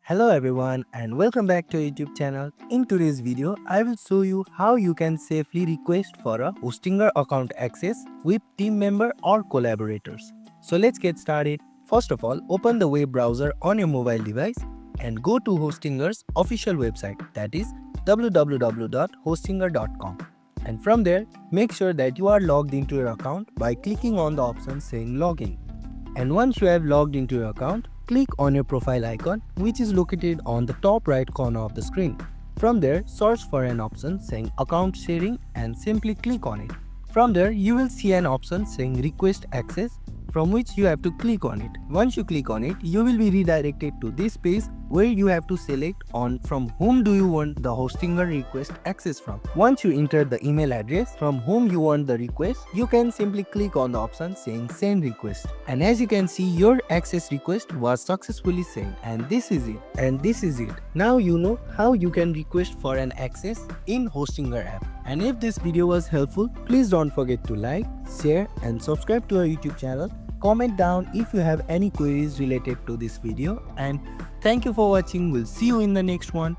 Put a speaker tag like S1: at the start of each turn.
S1: Hello everyone and welcome back to our YouTube channel. In today's video, I will show you how you can safely request for a Hostinger account access with team member or collaborators. So let's get started. First of all, open the web browser on your mobile device and go to Hostinger's official website, that is www.hostinger.com. And from there, make sure that you are logged into your account by clicking on the option saying login. And once you have logged into your account, click on your profile icon which is located on the top right corner of the screen. From there, search for an option saying account sharing and simply click on it. From there, you will see an option saying request access, from which you have to click on it. Once you click on it, you will be redirected to this page where you have to select on from whom do you want the Hostinger request access from. Once you enter the email address from whom you want the request, you can simply click on the option saying send request. And as you can see, your access request was successfully sent, and this is it. Now you know how you can request for an access in Hostinger app. And if this video was helpful, please don't forget to like, share and subscribe to our YouTube channel. Comment down if you have any queries related to this video, and thank you for watching. We'll see you in the next one.